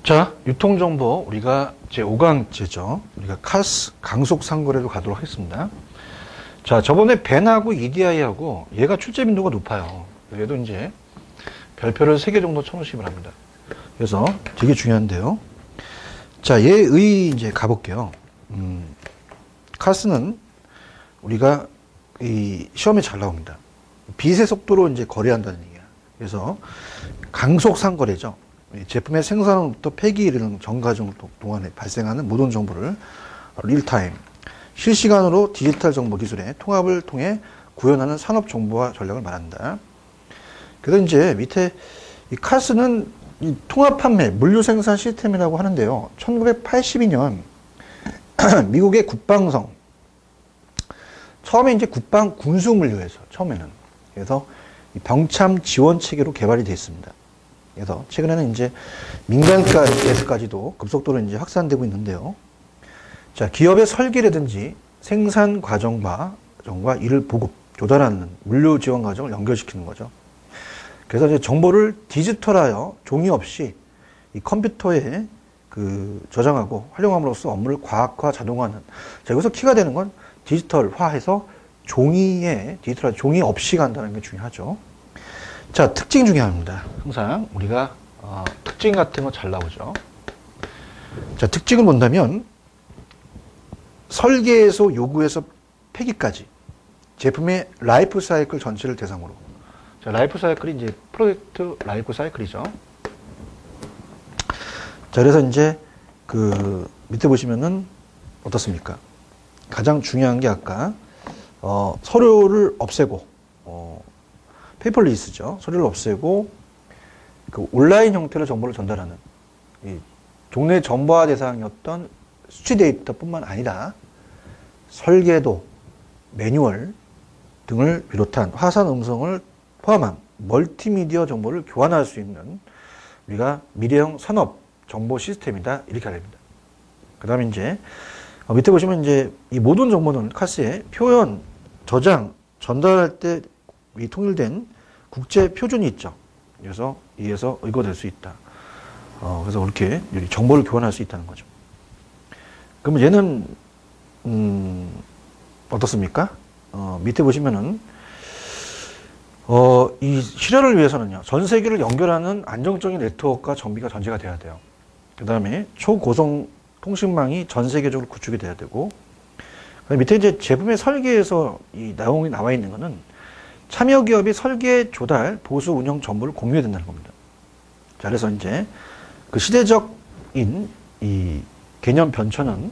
자, 유통정보 우리가 제5강제죠. 우리가 카스 강속 상거래로 가도록 하겠습니다. 자, 저번에 벤하고 EDI하고 얘가 출제 빈도가 높아요. 얘도 이제 별표를 3개 정도 쳐놓으시기 바랍니다. 그래서 되게 중요한데요. 자, 얘의 이제 가볼게요. 카스는 우리가 이 시험에 잘 나옵니다. 빛의 속도로 이제 거래한다는 얘기야. 그래서 강속 상거래죠. 제품의 생산부터 폐기 이르는 전 과정 동안에 발생하는 모든 정보를 릴타임, 실시간으로 디지털 정보 기술의 통합을 통해 구현하는 산업 정보화 전략을 말한다. 그래서 이제 밑에 이 카스는 이 통합 판매, 물류 생산 시스템이라고 하는데요. 1982년 미국의 국방성, 처음에 이제 국방 군수 물류에서 처음에는 그래서 병참 지원 체계로 개발이 되어 있습니다. 그래서 최근에는 이제 민간에서까지도 급속도로 이제 확산되고 있는데요. 자, 기업의 설계라든지 생산 과정과 이를 보급, 조달하는 물류 지원 과정을 연결시키는 거죠. 그래서 이제 정보를 디지털하여 종이 없이 이 컴퓨터에 저장하고 활용함으로써 업무를 과학화, 자동화하는. 자, 여기서 키가 되는 건 디지털화해서 디지털화 종이 없이 간다는 게 중요하죠. 자, 특징 중요합니다. 항상 우리가 특징 같은 거 잘 나오죠. 자, 특징을 본다면 설계에서 요구에서 폐기까지 제품의 라이프 사이클 전체를 대상으로. 자, 라이프 사이클이 이제 프로젝트 라이프 사이클이죠. 자, 그래서 이제 밑에 보시면은 어떻습니까? 가장 중요한 게 아까 서류를 없애고 페이퍼리스죠. 서류를 없애고 온라인 형태로 정보를 전달하는 이 종래 정보화 대상이었던 수치 데이터뿐만 아니라 설계도, 매뉴얼 등을 비롯한 화상 음성을 포함한 멀티미디어 정보를 교환할 수 있는 우리가 미래형 산업 정보 시스템이다 이렇게 됩니다. 그 다음에 이제 밑에 보시면 이제 이 모든 정보는 카스에 표현, 저장, 전달할 때 이 통일된 국제 표준이 있죠. 그래서 이에서 의거될 수 있다. 그래서 이렇게 정보를 교환할 수 있다는 거죠. 그러면 얘는 어떻습니까? 밑에 보시면은 이 실현을 위해서는요, 전 세계를 연결하는 안정적인 네트워크가 정비가 전제가 돼야 돼요. 그 다음에 초고속 통신망이 전 세계적으로 구축이 돼야 되고, 밑에 이제 제품의 설계에서 이 내용이 나와 있는 거는 참여 기업이 설계, 조달, 보수, 운영 정보를 공유해야 된다는 겁니다. 자, 그래서 이제 그 시대적인 이 개념 변천은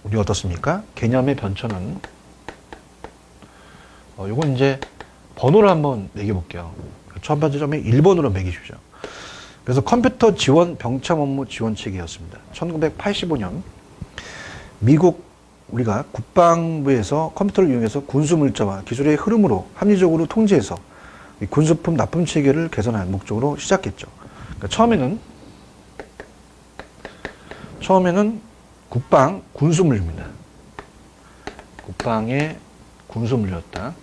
우리 어떻습니까? 개념의 변천은 요건 이제 번호를 한번 매겨볼게요. 첫 번째 점에 1번으로 매기십시오. 그래서 컴퓨터 지원 병참 업무 지원 체계였습니다. 1985년 미국 우리가 국방부에서 컴퓨터를 이용해서 군수 물자와 기술의 흐름으로 합리적으로 통제해서 군수품 납품 체계를 개선할 목적으로 시작했죠. 그러니까 처음에는 국방 군수 물류입니다. 국방의 군수 물류였다.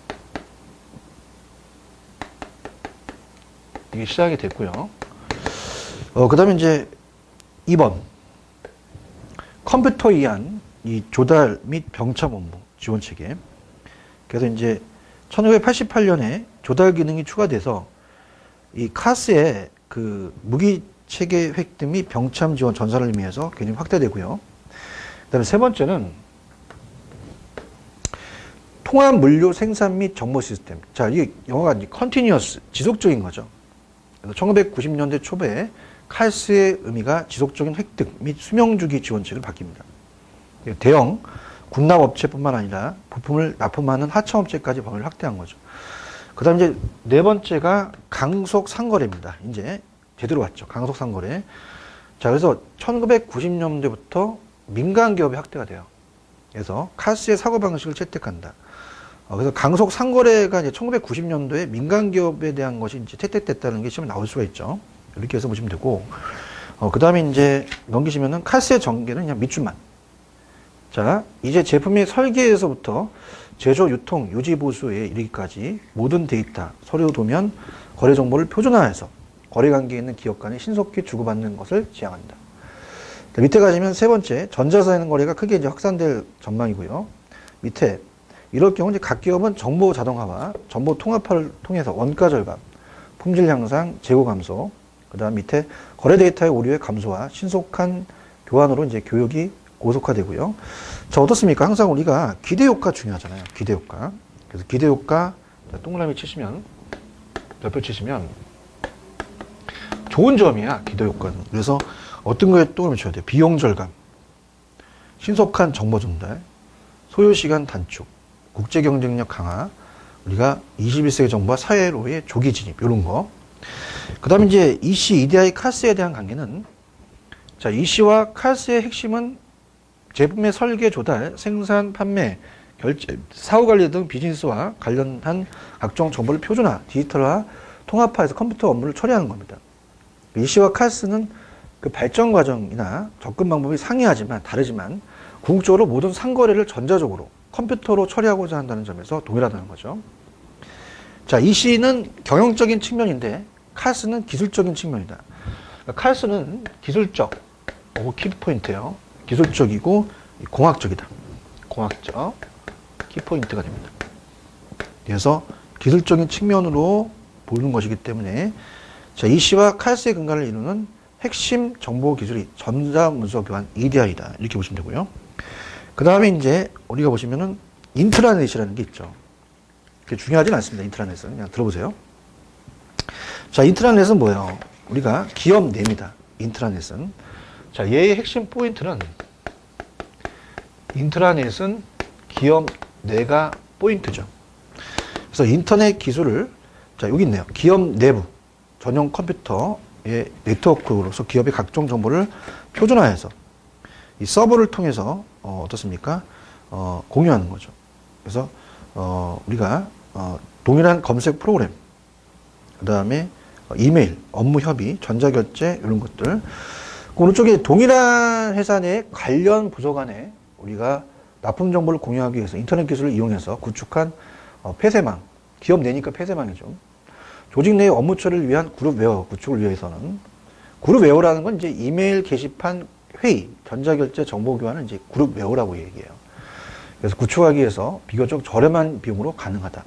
이게 시작이 됐고요. 그 다음에 이제 2번. 컴퓨터 이한 이 조달 및 병참 업무 지원 체계. 그래서 이제 1988년에 조달 기능이 추가돼서 이 카스의 무기 체계 획득 및 병참 지원 전산을 의미해서 개념이 확대되고요. 그 다음에 세 번째는 통합 물류 생산 및 정보 시스템. 자, 이게 영어가 컨티뉴어스, 지속적인 거죠. 그래서 1990년대 초반에 카스의 의미가 지속적인 획득 및 수명주기 지원책을 바뀝니다. 대형 군납업체뿐만 아니라 부품을 납품하는 하청업체까지 범위를 확대한 거죠. 그 다음에 이제 네 번째가 강속 상거래입니다. 이제 제대로 왔죠. 강속 상거래. 자, 그래서 1990년대부터 민간 기업이 확대가 돼요. 그래서 카스의 사고방식을 채택한다. 그래서 강속 상거래가 이제 1990년도에 민간 기업에 대한 것이 이제 채택됐다는 게 시험에 나올 수가 있죠. 이렇게 해서 보시면 되고, 그 다음에 이제 넘기시면은 카스의 전개는 그냥 밑줄만. 자, 이제 제품의 설계에서부터 제조, 유통, 유지, 보수에 이르기까지 모든 데이터, 서류, 도면, 거래 정보를 표준화해서 거래 관계에 있는 기업 간에 신속히 주고받는 것을 지향한다. 밑에 가시면 세 번째, 전자사회는 거래가 크게 이제 확산될 전망이고요. 밑에 이럴 경우 이제 각 기업은 정보 자동화와 정보 통합화를 통해서 원가 절감, 품질 향상, 재고 감소, 그다음 밑에 거래 데이터의 오류의 감소와 신속한 교환으로 이제 교육이 고속화되고요. 자, 어떻습니까? 항상 우리가 기대 효과 중요하잖아요. 기대 효과. 그래서 기대 효과 동그라미 치시면 몇표 치시면 좋은 점이야. 기대 효과는. 그래서 어떤 거에 동그라미 쳐야 돼요? 비용 절감, 신속한 정보 전달, 소요 시간 단축, 국제 경쟁력 강화, 우리가 21세기 정부와 사회로의 조기 진입 이런 거. 그다음에 이제 EC, EDI, 카스에 대한 관계는 자, EC와 카스의 핵심은 제품의 설계, 조달, 생산, 판매, 결제, 사후 관리 등 비즈니스와 관련한 각종 정보를 표준화, 디지털화, 통합화해서 컴퓨터 업무를 처리하는 겁니다. EC와 카스는 그 발전 과정이나 접근 방법이 상이하지만 다르지만 궁극적으로 모든 상거래를 전자적으로 컴퓨터로 처리하고자 한다는 점에서 동일하다는 거죠. 자, EC는 경영적인 측면인데 카스는 기술적인 측면이다. 그러니까 카스는 기술적, 키포인트예요. 기술적이고 공학적이다. 공학적 키포인트가 됩니다. 그래서 기술적인 측면으로 보는 것이기 때문에 자, EC와 카스의 근간을 이루는 핵심 정보 기술이 전자문서 교환 EDI다. 이렇게 보시면 되고요. 그 다음에 이제 우리가 보시면은 인트라넷이라는 게 있죠. 그게 중요하진 않습니다. 인트라넷은. 그냥 들어보세요. 자, 인트라넷은 뭐예요? 우리가 기업 내입니다. 인트라넷은. 자, 얘의 핵심 포인트는 인트라넷은 기업 내가 포인트죠. 그래서 인터넷 기술을 자, 여기 있네요. 기업 내부 전용 컴퓨터의 네트워크로서 기업의 각종 정보를 표준화해서 이 서버를 통해서 어떻습니까? 공유하는 거죠. 그래서 우리가 동일한 검색 프로그램, 그 다음에 이메일, 업무 협의, 전자결제 이런 것들. 그 오른쪽에 동일한 회사 내 관련 부서 간에 우리가 납품 정보를 공유하기 위해서 인터넷 기술을 이용해서 구축한 폐쇄망, 기업 내니까 폐쇄망이죠. 조직 내의 업무 처리를 위한 그룹 웨어 구축을 위해서는 그룹 웨어라는 건 이제 이메일 게시판 회의, 전자결제 정보 교환을 이제 그룹 웨어라고 얘기해요. 그래서 구축하기 위해서 비교적 저렴한 비용으로 가능하다.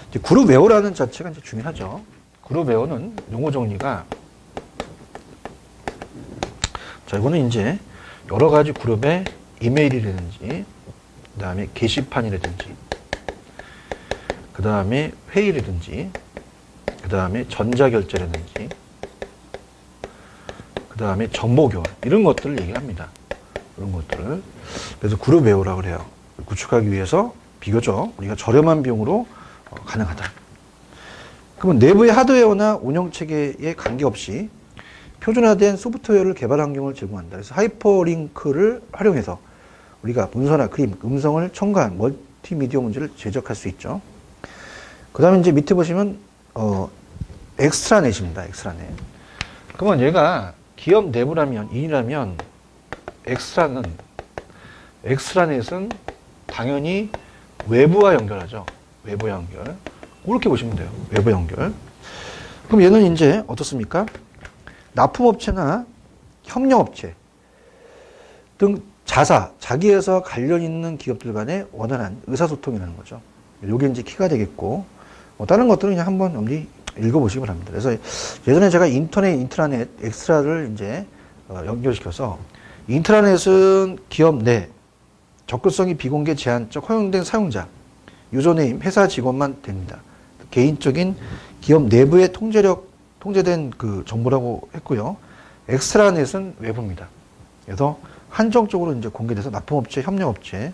이제 그룹 웨어라는 자체가 이제 중요하죠. 그룹 웨어는 용어 정리가 자, 이거는 이제 여러 가지 그룹의 이메일이라든지, 그 다음에 게시판이라든지, 그 다음에 회의라든지, 그 다음에 전자결제라든지, 그 다음에 정보교환, 이런 것들을 얘기합니다. 이런 것들을. 그래서 그룹 웨어라고 그래요. 구축하기 위해서 비교적 우리가 저렴한 비용으로 가능하다. 그러면 내부의 하드웨어나 운영체계에 관계없이 표준화된 소프트웨어를 개발 환경을 제공한다. 그래서 하이퍼링크를 활용해서 우리가 문서나 그림, 음성을 첨가한 멀티미디어 문제를 제작할 수 있죠. 그 다음에 이제 밑에 보시면, 엑스트라넷입니다. 엑스트라넷. 그러면 얘가 기업 내부라면, 인이라면, 엑스트라넷은 당연히 외부와 연결하죠. 외부 연결. 그렇게 보시면 돼요. 외부 연결. 그럼 얘는 이제 어떻습니까? 납품업체나 협력업체 등 자기에서 관련 있는 기업들 간의 원활한 의사소통이라는 거죠. 이게 이제 키가 되겠고, 다른 것들은 그냥 한번 엄리 읽어보시기 바랍니다. 그래서 예전에 제가 인트라넷, 엑스트라를 이제 연결시켜서 인트라넷은 기업 내 접근성이 비공개 제한적 허용된 사용자, 유저네임, 회사 직원만 됩니다. 개인적인 기업 내부의 통제된 그 정보라고 했고요. 엑스트라넷은 외부입니다. 그래서 한정적으로 이제 공개돼서 납품업체, 협력업체,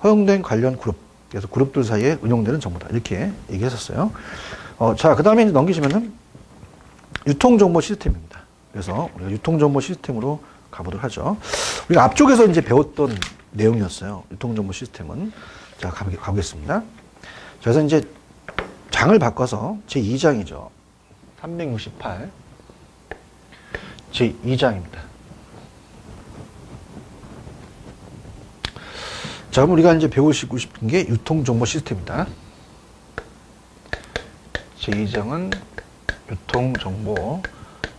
허용된 관련 그룹, 그래서 그룹들 사이에 운영되는 정보다. 이렇게 얘기했었어요. 자, 그 다음에 넘기시면은 유통정보 시스템입니다. 그래서 우리가 유통정보 시스템으로 가보도록 하죠. 우리가 앞쪽에서 이제 배웠던 내용이었어요. 유통정보 시스템은. 자, 가보겠습니다. 그래서 이제 장을 바꿔서 제2장이죠. 368. 제2장입니다. 자, 그럼 우리가 이제 배우시고 싶은 게 유통정보 시스템이다. 제2장은 유통정보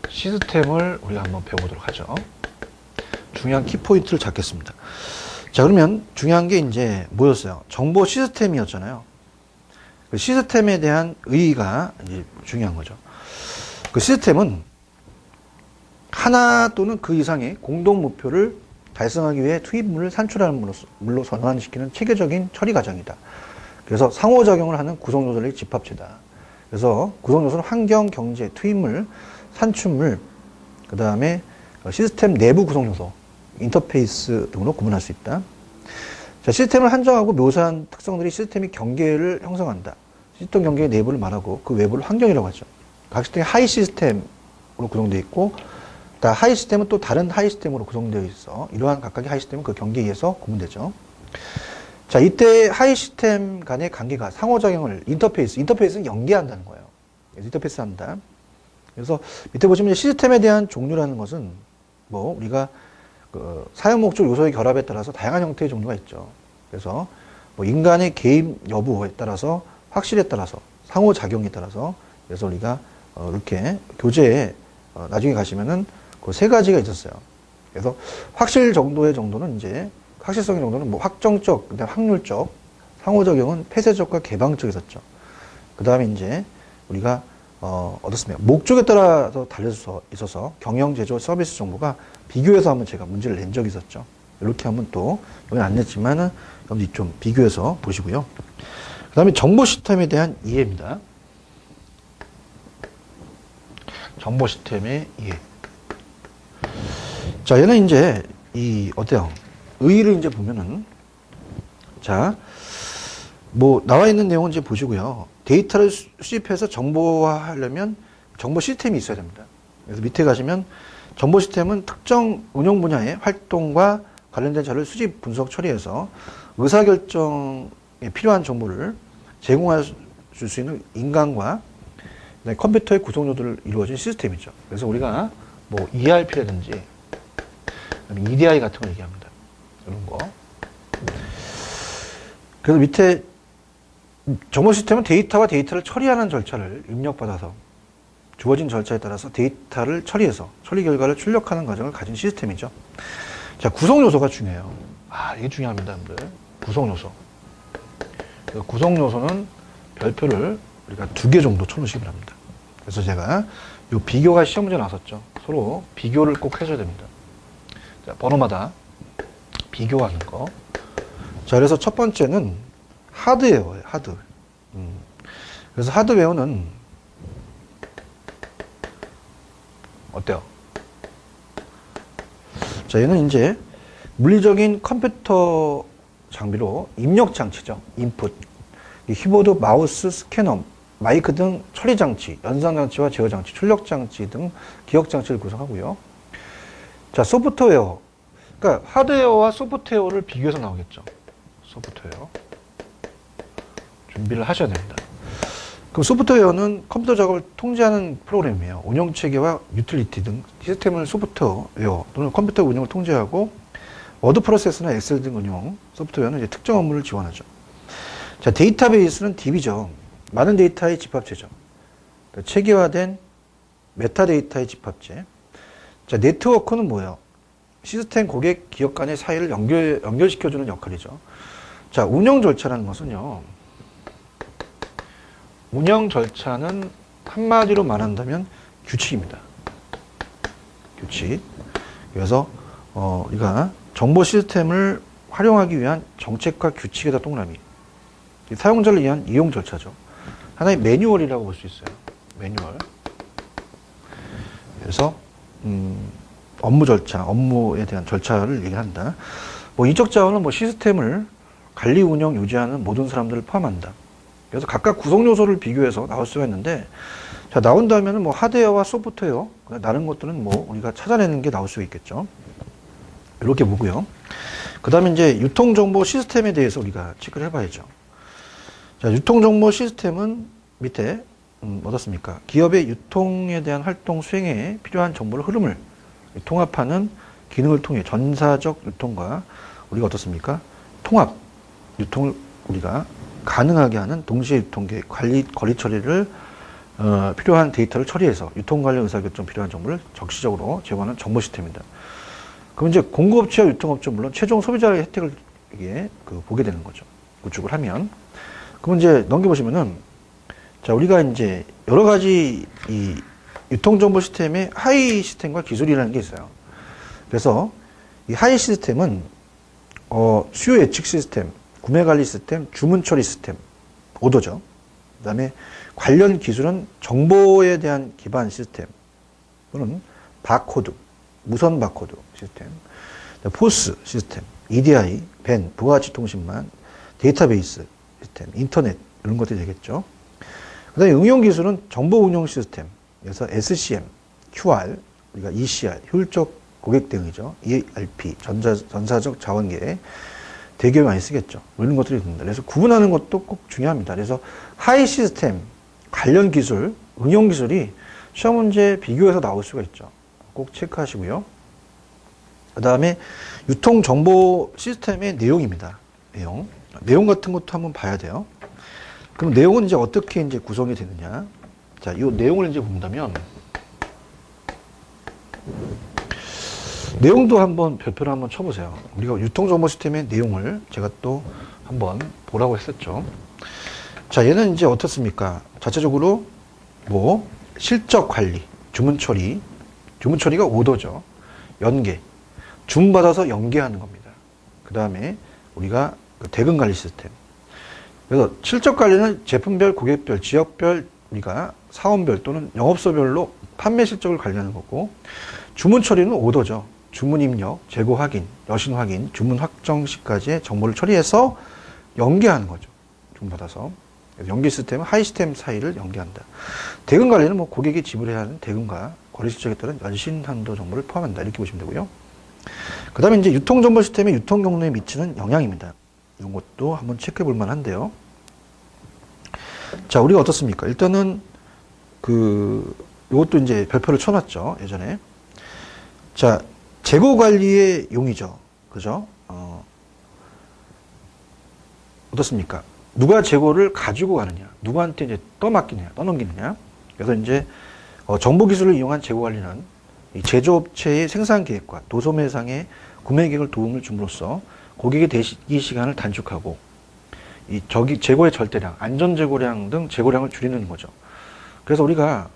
시스템을 우리가 한번 배워보도록 하죠. 중요한 키포인트를 잡겠습니다. 자, 그러면 중요한 게 이제 뭐였어요? 정보 시스템이었잖아요. 그 시스템에 대한 의의가 이제 중요한 거죠. 그 시스템은 하나 또는 그 이상의 공동 목표를 달성하기 위해 투입물을 산출하는 물로 전환시키는 체계적인 처리 과정이다. 그래서 상호작용을 하는 구성요소의 집합체다. 그래서 구성요소는 환경, 경제, 투입물, 산출물, 그 다음에 시스템 내부 구성요소, 인터페이스 등으로 구분할 수 있다. 자, 시스템을 한정하고 묘사한 특성들이 시스템의 경계를 형성한다. 시스템 경계의 내부를 말하고 그 외부를 환경이라고 하죠. 각 시스템이 하이 시스템으로 구성되어 있고, 하이 시스템은 또 다른 하이 시스템으로 구성되어 있어. 이러한 각각의 하이 시스템은 그 경계에 의해서 구분되죠. 자, 이때 하이 시스템 간의 관계가 상호작용을 인터페이스는 연계한다는 거예요. 그래서 인터페이스 한다. 그래서 밑에 보시면 시스템에 대한 종류라는 것은 뭐 우리가 그 사용 목적 요소의 결합에 따라서 다양한 형태의 종류가 있죠. 그래서 뭐 인간의 개입 여부에 따라서 확실에 따라서 상호작용에 따라서 그래서 우리가 이렇게 교재에 나중에 가시면은 그 세 가지가 있었어요. 그래서 확실 정도의 정도는 이제 확실성의 정도는 뭐 확정적, 그다음 확률적, 상호작용은 폐쇄적과 개방적 있었죠. 그 다음에 이제 우리가 어떻습니까? 목적에 따라서 달려서 있어서 경영, 제조, 서비스 정보가 비교해서 한번 제가 문제를 낸 적이 있었죠. 이렇게 한번 또 여기는 안 냈지만은 여러분들이 좀 비교해서 보시고요. 그 다음에 정보 시스템에 대한 이해입니다. 정보 시스템의 이해. 자, 얘는 이제 어때요? 의의를 이제 보면은 자, 뭐 나와 있는 내용은 이제 보시고요. 데이터를 수집해서 정보화하려면 정보 시스템이 있어야 됩니다. 그래서 밑에 가시면 정보 시스템은 특정 운영 분야의 활동과 관련된 자료를 수집, 분석, 처리해서 의사결정에 필요한 정보를 제공할 수 있는 인간과 컴퓨터의 구성요소를 이루어진 시스템이죠. 그래서 우리가 뭐 ERP라든지 EDI 같은 걸 얘기합니다. 이런 거. 그래서 밑에 정보 시스템은 데이터와 데이터를 처리하는 절차를 입력받아서 주어진 절차에 따라서 데이터를 처리해서 처리 결과를 출력하는 과정을 가진 시스템이죠. 자, 구성요소가 중요해요. 이게 중요합니다, 여러분들. 구성요소. 구성요소는 별표를 우리가 2개 정도 쳐놓으시기 바랍니다. 그래서 제가 이 비교가 시험 문제 나왔었죠. 서로 비교를 꼭 해줘야 됩니다. 자, 번호마다 비교하는 거. 자, 그래서 첫 번째는 하드웨어예요, 하드. 그래서 하드웨어는 어때요? 자, 얘는 이제 물리적인 컴퓨터 장비로 입력 장치죠. 인풋. 키보드, 마우스, 스캐너, 마이크 등 처리 장치, 연상 장치와 제어 장치, 출력 장치 등 기억 장치를 구성하고요. 자, 소프트웨어. 그러니까 하드웨어와 소프트웨어를 비교해서 나오겠죠. 소프트웨어. 준비를 하셔야 됩니다. 그럼 소프트웨어는 컴퓨터 작업을 통제하는 프로그램이에요. 운영체계와 유틸리티 등 시스템을 소프트웨어 또는 컴퓨터 운영을 통제하고 워드 프로세스나 엑셀 등 운영 소프트웨어는 이제 특정 업무를 지원하죠. 자, 데이터베이스는 DB죠. 많은 데이터의 집합체죠. 체계화된 메타데이터의 집합체. 자, 네트워크는 뭐예요? 시스템, 고객, 기업 간의 사이를 연결시켜주는 역할이죠. 자, 운영 절차라는 것은요. 운영 절차는 한마디로 말한다면 규칙입니다. 규칙. 그래서 우리가 정보 시스템을 활용하기 위한 정책과 규칙에다 동그라미. 사용자를 위한 이용 절차죠. 하나의 매뉴얼이라고 볼 수 있어요. 매뉴얼. 그래서 업무 절차, 업무에 대한 절차를 얘기한다. 뭐 인적 자원은 뭐 시스템을 관리, 운영, 유지하는 모든 사람들을 포함한다. 그래서 각각 구성 요소를 비교해서 나올 수가 있는데, 자, 나온다면은 뭐 하드웨어와 소프트웨어, 다른 것들은 뭐 우리가 찾아내는 게 나올 수 있겠죠. 이렇게 보고요. 그 다음에 이제 유통정보 시스템에 대해서 우리가 체크를 해봐야죠. 자, 유통정보 시스템은 밑에 어떻습니까? 기업의 유통에 대한 활동 수행에 필요한 정보를 흐름을 통합하는 기능을 통해 전사적 유통과 우리가 어떻습니까? 통합, 유통을 우리가 가능하게 하는 동시에 유통 계획, 거리 처리를 필요한 데이터를 처리해서 유통 관련 의사결정 필요한 정보를 적시적으로 제공하는 정보 시스템입니다. 그럼 이제 공급업체와 유통업체 물론 최종 소비자의 혜택을 이게 보게 되는 거죠. 구축을 하면. 그럼 이제 넘겨보시면은 자 우리가 이제 여러 가지 이 유통정보 시스템의 하위 시스템과 기술이라는 게 있어요. 그래서 이 하위 시스템은 수요 예측 시스템, 구매 관리 시스템, 주문 처리 시스템, 오더죠. 그 다음에 관련 기술은 정보에 대한 기반 시스템 또는 바코드, 무선 바코드 시스템, 포스 시스템, EDI, 밴, 부가가치 통신망, 데이터베이스 시스템, 인터넷 이런 것들이 되겠죠. 그 다음에 응용 기술은 정보 운용 시스템, 그래서 SCM, QR, 우리가 ECR, 효율적 고객 대응이죠. ERP, 전사적 자원계획, 되게 많이 쓰겠죠. 이런 것들이 있습니다. 그래서 구분하는 것도 꼭 중요합니다. 그래서 하이 시스템, 관련 기술, 응용 기술이 시험 문제 비교해서 나올 수가 있죠. 꼭 체크하시고요. 그 다음에 유통 정보 시스템의 내용입니다. 내용 같은 것도 한번 봐야 돼요. 그럼 내용은 이제 어떻게 이제 구성이 되느냐. 자, 이 내용을 이제 본다면, 내용도 한번 별표를 한번 쳐보세요. 우리가 유통정보 시스템의 내용을 제가 또 한번 보라고 했었죠. 자, 얘는 이제 어떻습니까? 자체적으로 뭐 실적 관리, 주문 처리, 주문 처리가 오더죠. 연계, 주문 받아서 연계하는 겁니다. 그 다음에 우리가 대금 관리 시스템. 그래서 실적 관리는 제품별, 고객별, 지역별, 우리가 사원별 또는 영업소별로 판매 실적을 관리하는 거고, 주문 처리는 오더죠. 주문 입력, 재고 확인, 여신 확인, 주문 확정 시까지의 정보를 처리해서 연계하는 거죠. 주문 받아서. 연계 시스템은 하이 시스템 사이를 연계한다. 대금 관리는 뭐 고객이 지불해야 하는 대금과 거래 실적에 따른 연신 한도 정보를 포함한다. 이렇게 보시면 되고요. 그 다음에 이제 유통정보 시스템의 유통 경로에 미치는 영향입니다. 이런 것도 한번 체크해 볼 만한데요. 자, 우리가 어떻습니까? 일단은 이것도 이제 별표를 쳐놨죠. 예전에. 자, 재고 관리의 용이죠. 그죠? 어떻습니까? 누가 재고를 가지고 가느냐, 누구한테 이제 떠맡기느냐, 떠넘기느냐. 그래서 이제 정보 기술을 이용한 재고 관리는 이 제조업체의 생산 계획과 도소매상의 구매 계획을 도움을 줌으로써 고객의 대기 시간을 단축하고 이 재고의 절대량, 안전 재고량 등 재고량을 줄이는 거죠. 그래서 우리가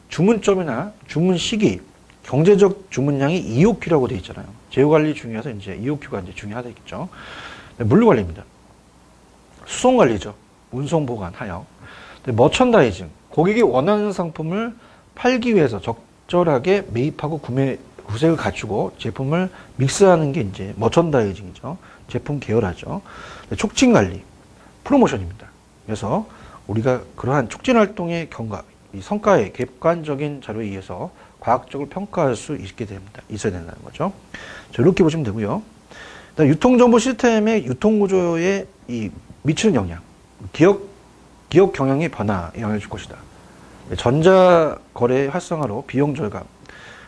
주문점이나 주문 시기, 경제적 주문량이 EOQ라고 되어 있잖아요. 재고 관리 중에서 이제 EOQ가 이제 중요하겠죠. 물류 관리입니다. 수송 관리죠. 운송 보관, 하역. 머천다이징, 고객이 원하는 상품을 팔기 위해서 적절하게 매입하고 구매 구색을 갖추고 제품을 믹스하는 게 이제 머천다이징이죠. 제품 계열화죠. 촉진 관리, 프로모션입니다. 그래서 우리가 그러한 촉진 활동의 경과, 이 성과의 객관적인 자료에 의해서 과학적으로 평가할 수 있게 됩니다. 있어야 된다는 거죠. 자, 이렇게 보시면 되고요. 유통정보 시스템의 유통구조에 미치는 영향, 기업 경영의 변화에 영향을 줄 것이다. 전자거래 활성화로 비용 절감,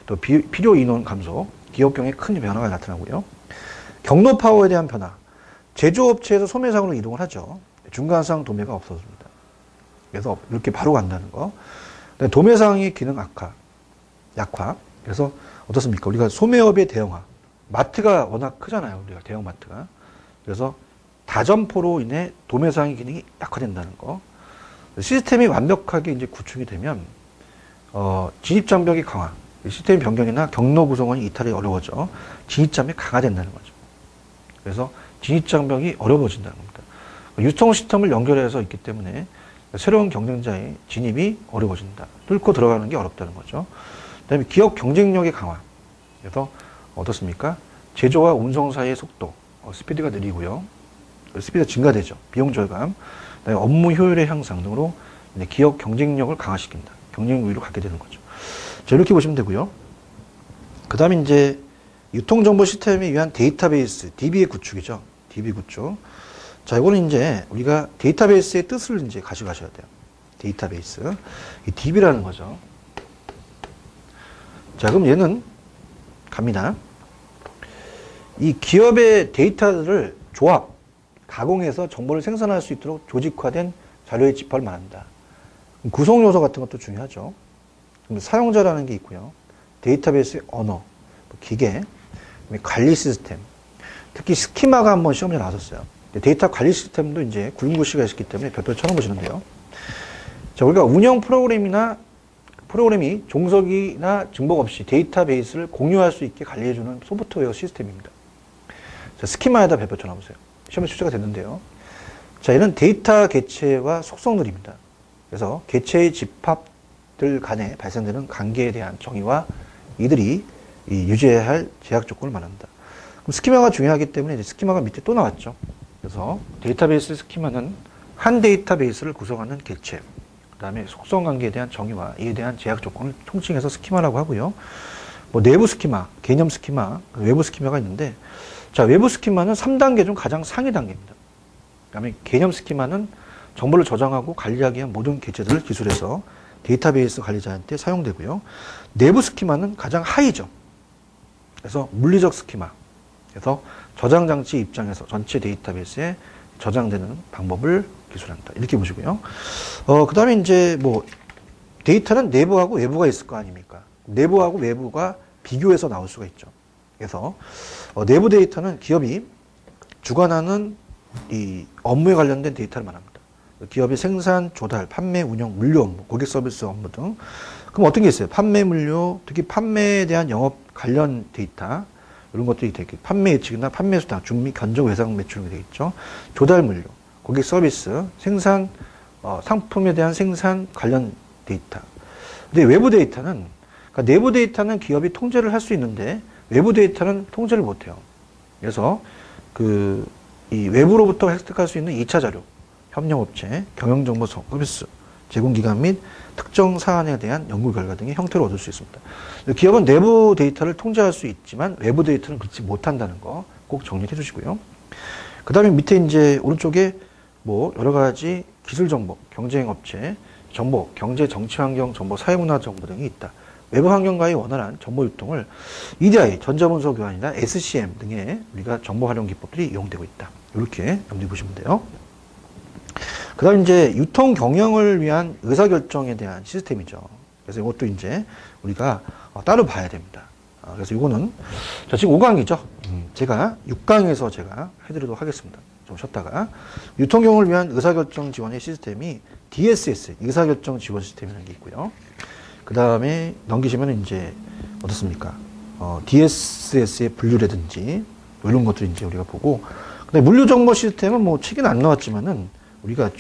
또 필요 인원 감소, 기업 경영에 큰 변화가 나타나고요. 경로 파워에 대한 변화, 제조업체에서 소매상으로 이동을 하죠. 중간상 도매가 없어집니다. 그래서 이렇게 바로 간다는 거. 도매상의 기능 약화. 그래서 어떻습니까? 우리가 소매업의 대형화. 마트가 워낙 크잖아요. 우리가 대형 마트가. 그래서 다점포로 인해 도매상의 기능이 약화된다는 거. 시스템이 완벽하게 이제 구축이 되면 진입장벽이 강화. 시스템 변경이나 경로 구성원이 이탈이 어려워져 진입장벽이 강화된다는 거죠. 그래서 진입장벽이 어려워진다는 겁니다. 유통 시스템을 연결해서 있기 때문에 새로운 경쟁자의 진입이 어려워진다. 뚫고 들어가는 게 어렵다는 거죠. 그 다음에 기업 경쟁력의 강화. 그래서 어떻습니까? 제조와 운송 사이의 속도, 스피드가 느리고요. 스피드가 증가되죠. 비용 절감, 그다음에 업무 효율의 향상 등으로 기업 경쟁력을 강화시킨다. 경쟁 우위로 갖게 되는 거죠. 자, 이렇게 보시면 되고요. 그 다음에 이제 유통정보 시스템에 의한 데이터베이스, DB의 구축이죠. DB 구축. 자, 이거는 이제 우리가 데이터베이스의 뜻을 이제 가져가셔야 돼요. 데이터베이스. 이 DB라는 거죠. 자, 그럼 얘는 갑니다. 이 기업의 데이터를 조합, 가공해서 정보를 생산할 수 있도록 조직화된 자료의 집합을 말한다. 구성 요소 같은 것도 중요하죠. 사용자라는 게 있고요. 데이터베이스의 언어, 기계, 관리 시스템. 특히 스키마가 한번 시험에 나왔었어요. 데이터 관리 시스템도 이제 굵은글씨가 있었기 때문에 별표 쳐놓으시는데요. 자, 우리가 운영 프로그램이 종속이나 증복 없이 데이터베이스를 공유할 수 있게 관리해주는 소프트웨어 시스템입니다. 자, 스키마에다 별표 쳐놔보세요. 시험에 출제가 됐는데요. 자, 이는 데이터 개체와 속성들입니다. 그래서 개체의 집합들 간에 발생되는 관계에 대한 정의와 이들이 유지해야 할 제약 조건을 말합니다. 그럼 스키마가 중요하기 때문에 이제 스키마가 밑에 또 나왔죠. 그래서 데이터베이스 스키마는 한 데이터베이스를 구성하는 개체, 그 다음에 속성 관계에 대한 정의와 이에 대한 제약 조건을 통칭해서 스키마라고 하고요. 뭐 내부 스키마, 개념 스키마, 외부 스키마가 있는데, 자, 외부 스키마는 3단계 중 가장 상위 단계입니다. 그 다음에 개념 스키마는 정보를 저장하고 관리하기 위한 모든 개체들을 기술해서 데이터베이스 관리자한테 사용되고요. 내부 스키마는 가장 하위죠. 그래서 물리적 스키마. 그래서 저장 장치 입장에서 전체 데이터베이스에 저장되는 방법을 기술한다. 이렇게 보시고요. 그 다음에 이제 뭐 데이터는 내부하고 외부가 있을 거 아닙니까? 내부하고 외부가 비교해서 나올 수가 있죠. 그래서 내부 데이터는 기업이 주관하는 이 업무에 관련된 데이터를 말합니다. 기업의 생산, 조달, 판매, 운영, 물류 업무, 고객 서비스 업무 등. 그럼 어떤 게 있어요? 판매 물류, 특히 판매에 대한 영업 관련 데이터, 이런 것들이 되게 판매 예측이나 판매 수당, 중미 견적 외상 매출이 되겠죠. 조달 물류, 고객 서비스, 생산, 상품에 대한 생산 관련 데이터. 근데 외부 데이터는, 그러니까 내부 데이터는 기업이 통제를 할 수 있는데 외부 데이터는 통제를 못 해요. 그래서 이 외부로부터 획득할 수 있는 2차 자료, 협력업체, 경영정보 서비스, 제공기관 및 특정 사안에 대한 연구 결과 등의 형태로 얻을 수 있습니다. 기업은 내부 데이터를 통제할 수 있지만 외부 데이터는 그렇지 못한다는 거 꼭 정리해 주시고요. 그 다음에 밑에 이제 오른쪽에 뭐 여러 가지 기술 정보, 경쟁 업체, 정보, 경제, 정치 환경 정보, 사회문화 정보 등이 있다. 외부 환경과의 원활한 정보 유통을 EDI, 전자문서 교환이나 SCM 등의 우리가 정보 활용 기법들이 이용되고 있다. 이렇게 염두해 보시면 돼요. 그 다음 이제 유통 경영을 위한 의사결정에 대한 시스템이죠. 그래서 이것도 이제 우리가 따로 봐야 됩니다. 그래서 이거는, 자, 지금 5강이죠. 제가 6강에서 제가 해드리도록 하겠습니다. 좀 쉬었다가. 유통 경영을 위한 의사결정 지원의 시스템이 DSS, 의사결정 지원 시스템이라는 게 있고요. 그 다음에 넘기시면 이제 어떻습니까? DSS의 분류라든지 이런 것들 이제 우리가 보고, 근데 물류정보 시스템은 뭐 책에는 안 나왔지만은 우리가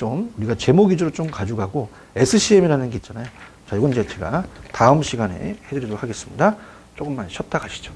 제목 위주로 좀 가져가고 SCM이라는 게 있잖아요. 자, 이건 이제 제가 다음 시간에 해드리도록 하겠습니다. 조금만 쉬었다 가시죠.